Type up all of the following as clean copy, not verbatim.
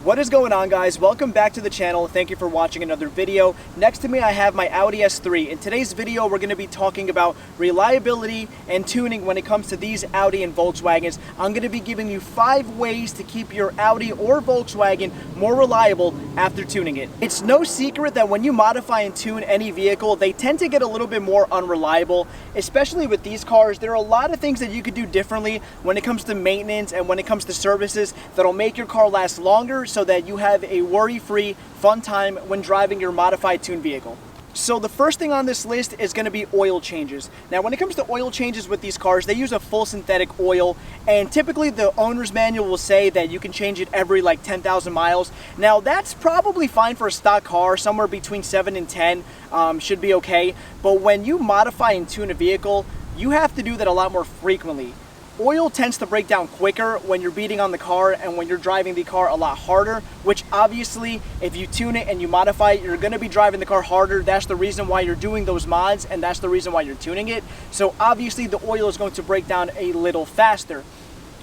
What is going on, guys? Welcome back to the channel. Thank you for watching another video. Next to me I have my Audi S3. In today's video we're going to be talking about reliability and tuning when it comes to these Audi and Volkswagens. I'm going to be giving you 5 ways to keep your Audi or Volkswagen more reliable after tuning it. It's no secret that when you modify and tune any vehicle, they tend to get a little bit more unreliable, especially with these cars. There are a lot of things that you could do differently when it comes to maintenance and when it comes to services that'll make your car last longer, so that you have a worry-free, fun time when driving your modified tuned vehicle. So the first thing on this list is going to be oil changes. Now when it comes to oil changes with these cars, they use a full synthetic oil, and typically the owner's manual will say that you can change it every like 10,000 miles. Now that's probably fine for a stock car, somewhere between 7 and 10 should be okay. But when you modify and tune a vehicle, you have to do that a lot more frequently. Oil tends to break down quicker when you're beating on the car and when you're driving the car a lot harder, which obviously if you tune it and you modify it, you're going to be driving the car harder. That's the reason why you're doing those mods, and that's the reason why you're tuning it. So obviously the oil is going to break down a little faster.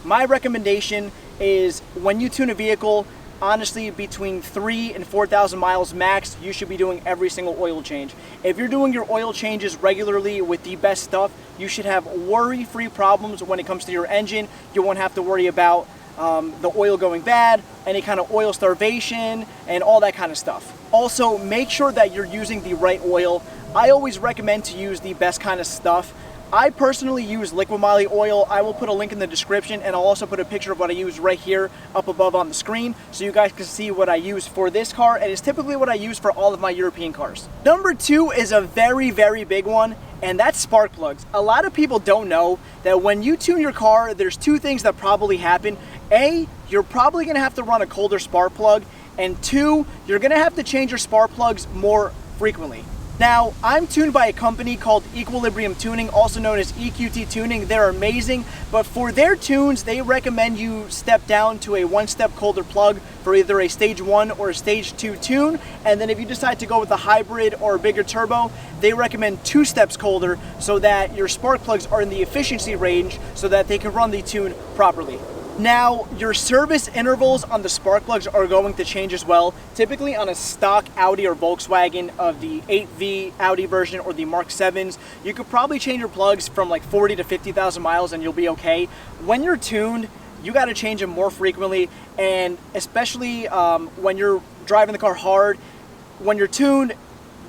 My recommendation is when you tune a vehicle, honestly, between 3,000 and 4,000 miles max, you should be doing every single oil change. If you're doing your oil changes regularly with the best stuff, you should have worry-free problems when it comes to your engine. You won't have to worry about the oil going bad, any kind of oil starvation, and all that kind of stuff. Also, make sure that you're using the right oil. I always recommend to use the best kind of stuff. I personally use liquid moly oil. I will put a link in the description, and I'll also put a picture of what I use right here up above on the screen so you guys can see what I use for this car, and it's typically what I use for all of my European cars. Number 2 is a very, very big one, and that's spark plugs. A lot of people don't know that when you tune your car, there's 2 things that probably happen. A, you're probably gonna have to run a colder spark plug, and 2, you're gonna have to change your spark plugs more frequently. Now, I'm tuned by a company called Equilibrium Tuning, also known as EQT Tuning. They're amazing, but for their tunes, they recommend you step down to a 1-step colder plug for either a stage 1 or a stage 2 tune. And then if you decide to go with a hybrid or a bigger turbo, they recommend 2 steps colder so that your spark plugs are in the efficiency range so that they can run the tune properly. Now, your service intervals on the spark plugs are going to change as well. Typically on a stock Audi or Volkswagen of the 8V Audi version or the Mark 7s, you could probably change your plugs from like 40 to 50,000 miles and you'll be okay. When you're tuned, you got to change them more frequently, and especially when you're driving the car hard. When you're tuned,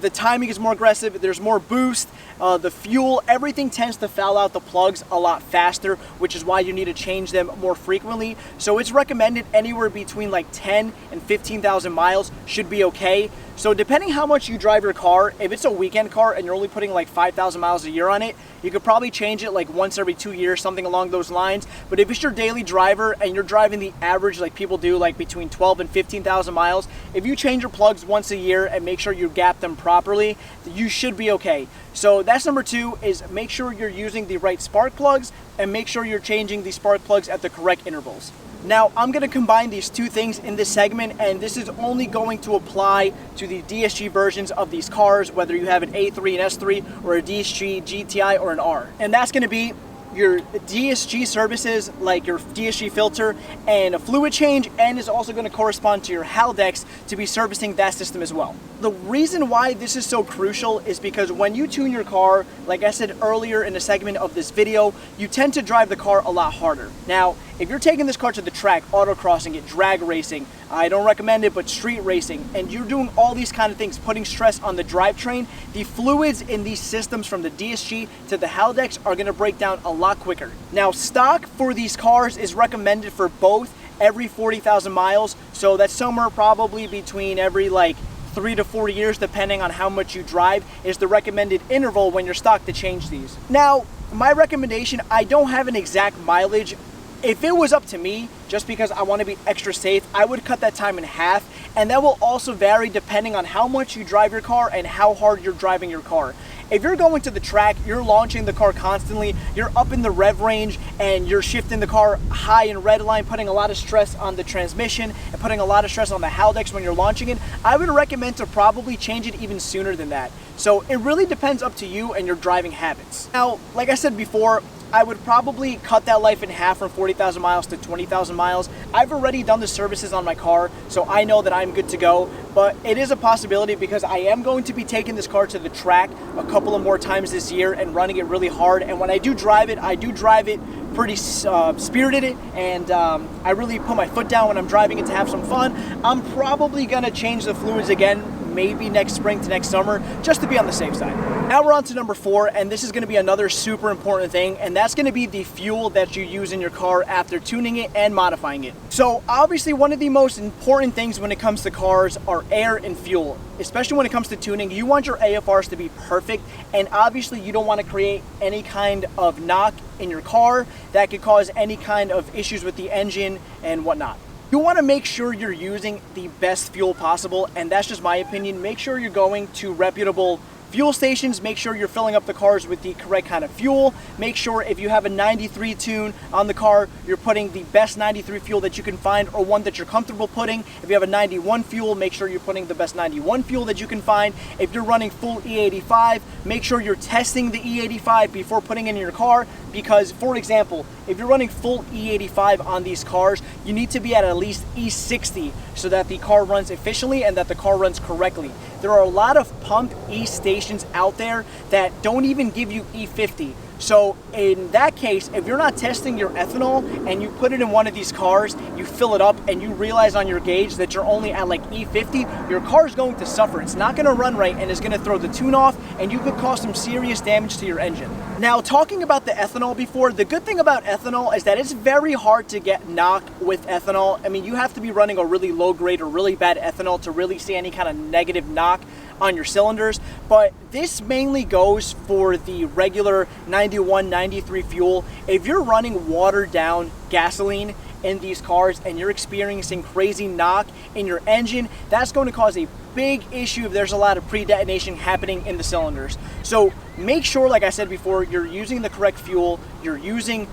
the timing is more aggressive, there's more boost, the fuel, everything tends to foul out the plugs a lot faster, which is why you need to change them more frequently. So it's recommended anywhere between like 10 and 15,000 miles should be okay. So depending how much you drive your car, if it's a weekend car and you're only putting like 5,000 miles a year on it, you could probably change it like once every 2 years, something along those lines. But if it's your daily driver and you're driving the average like people do, like between 12 and 15,000 miles, if you change your plugs once a year and make sure you gap them properly, you should be okay. So that's number 2, is make sure you're using the right spark plugs and make sure you're changing the spark plugs at the correct intervals. Now, I'm going to combine these 2 things in this segment, and this is only going to apply to the DSG versions of these cars, whether you have an A3, an S3, or a DSG GTI or an R. And that's going to be your DSG services, like your DSG filter and a fluid change, and is also going to correspond to your HALDEX to be servicing that system as well. The reason why this is so crucial is because when you tune your car, like I said earlier in a segment of this video, you tend to drive the car a lot harder. Now, if you're taking this car to the track, autocrossing it, drag racing, I don't recommend it, but street racing, and you're doing all these kind of things, putting stress on the drivetrain, the fluids in these systems from the DSG to the HALDEX are going to break down a lot quicker. Now, stock for these cars is recommended for both every 40,000 miles, so that's somewhere probably between every like 3 to 4 years, depending on how much you drive, is the recommended interval when you're stock to change these. Now, my recommendation, I don't have an exact mileage. If it was up to me, just because I want to be extra safe, I would cut that time in half, and that will also vary depending on how much you drive your car and how hard you're driving your car. If you're going to the track, you're launching the car constantly, you're up in the rev range, and you're shifting the car high in red line, putting a lot of stress on the transmission and putting a lot of stress on the HALDEX when you're launching it, I would recommend to probably change it even sooner than that. So it really depends up to you and your driving habits. Now, like I said before, I would probably cut that life in half from 40,000 miles to 20,000 miles. I've already done the services on my car, so I know that I'm good to go, but it is a possibility because I am going to be taking this car to the track a couple of more times this year and running it really hard. And when I do drive it, I do drive it pretty spirited, and I really put my foot down when I'm driving it to have some fun. I'm probably gonna change the fluids again, maybe next spring to next summer, just to be on the safe side. Now we're on to number 4, and this is gonna be another super important thing, and that's gonna be the fuel that you use in your car after tuning it and modifying it. So obviously one of the most important things when it comes to cars are air and fuel. Especially when it comes to tuning, you want your AFRs to be perfect, and obviously you don't want to create any kind of knock in your car that could cause any kind of issues with the engine and whatnot. You want to make sure you're using the best fuel possible, and that's just my opinion. Make sure you're going to reputable fuel stations. Make sure you're filling up the cars with the correct kind of fuel. Make sure if you have a 93 tune on the car, you're putting the best 93 fuel that you can find, or one that you're comfortable putting. If you have a 91 fuel, make sure you're putting the best 91 fuel that you can find. If you're running full E85, make sure you're testing the E85 before putting it in your car, because for example, if you're running full E85 on these cars, you need to be at least E60 so that the car runs efficiently and that the car runs correctly. There are a lot of pump E stations out there that don't even give you E50. So in that case, if you're not testing your ethanol and you put it in one of these cars, you fill it up and you realize on your gauge that you're only at like E50, your car's going to suffer. It's not going to run right, and it's going to throw the tune off, and you could cause some serious damage to your engine. Now, talking about the ethanol before, the good thing about ethanol is that it's very hard to get knock with ethanol. I mean, you have to be running a really low grade or really bad ethanol to really see any kind of negative knock on your cylinders, but this mainly goes for the regular 91, 93 fuel. If you're running watered down gasoline in these cars and you're experiencing crazy knock in your engine, that's going to cause a big issue if there's a lot of pre-detonation happening in the cylinders. So make sure, like I said before, you're using the correct fuel, you're using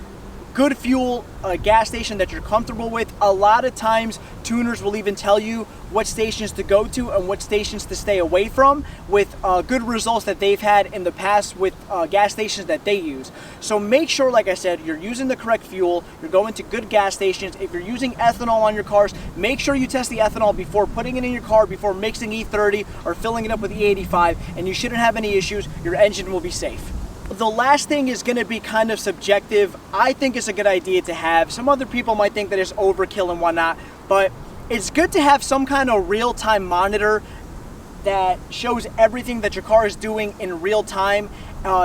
good fuel, a gas station that you're comfortable with. A lot of times tuners will even tell you what stations to go to and what stations to stay away from, with good results that they've had in the past with gas stations that they use. So make sure, like I said, you're using the correct fuel, you're going to good gas stations. If you're using ethanol on your cars, make sure you test the ethanol before putting it in your car, before mixing E30 or filling it up with E85, and you shouldn't have any issues. Your engine will be safe. The last thing is going to be kind of subjective. I think it's a good idea to have. Some other people might think that it's overkill and whatnot, but it's good to have some kind of real-time monitor that shows everything that your car is doing in real time,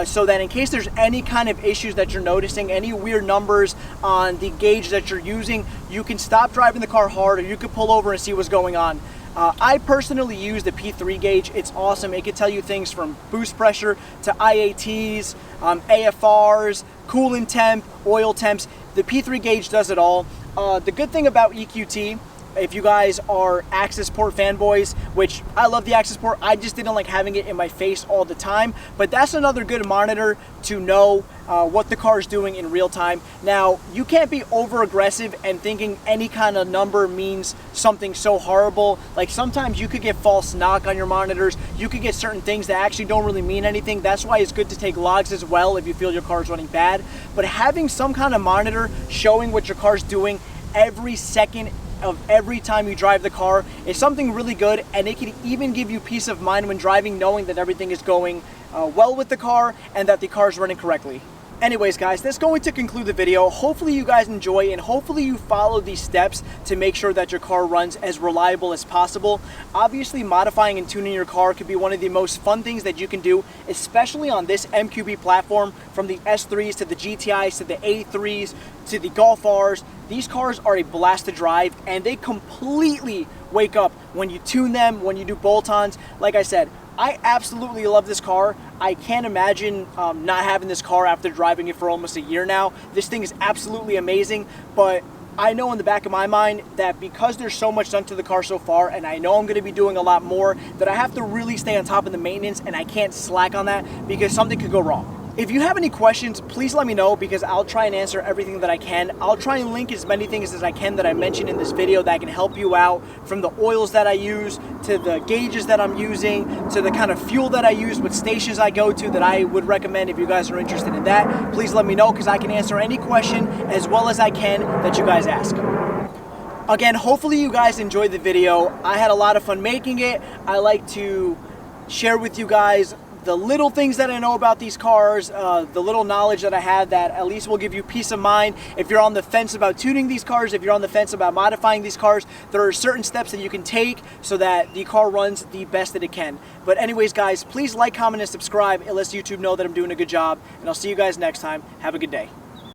so that in case there's any kind of issues that you're noticing, any weird numbers on the gauge that you're using, you can stop driving the car hard, or you can pull over and see what's going on. I personally use the P3 gauge. It's awesome. It can tell you things from boost pressure to IATs, AFRs, coolant temp, oil temps. The P3 gauge does it all. The good thing about EQT, if you guys are Access Port fanboys, which I love the Access Port, I just didn't like having it in my face all the time, but that's another good monitor to know what the car is doing in real time. Now, you can't be over aggressive and thinking any kind of number means something so horrible. Like sometimes you could get false knock on your monitors, you could get certain things that actually don't really mean anything. That's why it's good to take logs as well if you feel your car is running bad. But having some kind of monitor showing what your car's doing every second of every time you drive the car is something really good, and it can even give you peace of mind when driving, knowing that everything is going well with the car and that the car is running correctly. Anyways guys, that's going to conclude the video. Hopefully you guys enjoy, and hopefully you follow these steps to make sure that your car runs as reliable as possible. Obviously, modifying and tuning your car could be one of the most fun things that you can do, especially on this MQB platform. From the S3s to the GTIs to the A3s to the Golf Rs, these cars are a blast to drive, and they completely wake up when you tune them, when you do bolt-ons. Like I said, I absolutely love this car. I can't imagine not having this car after driving it for almost a year now. This thing is absolutely amazing, but I know in the back of my mind that because there's so much done to the car so far, and I know I'm going to be doing a lot more, that I have to really stay on top of the maintenance, and I can't slack on that because something could go wrong. If you have any questions, please let me know, because I'll try and answer everything that I can. I'll try and link as many things as I can that I mentioned in this video that can help you out, from the oils that I use to the gauges that I'm using, to the kind of fuel that I use, what stations I go to that I would recommend if you guys are interested in that. Please let me know, because I can answer any question as well as I can that you guys ask. Again, hopefully you guys enjoyed the video. I had a lot of fun making it. I like to share with you guys the little things that I know about these cars, the little knowledge that I have that at least will give you peace of mind. If you're on the fence about tuning these cars, if you're on the fence about modifying these cars, there are certain steps that you can take so that the car runs the best that it can. But anyways, guys, please like, comment, and subscribe. It lets YouTube know that I'm doing a good job. And I'll see you guys next time. Have a good day.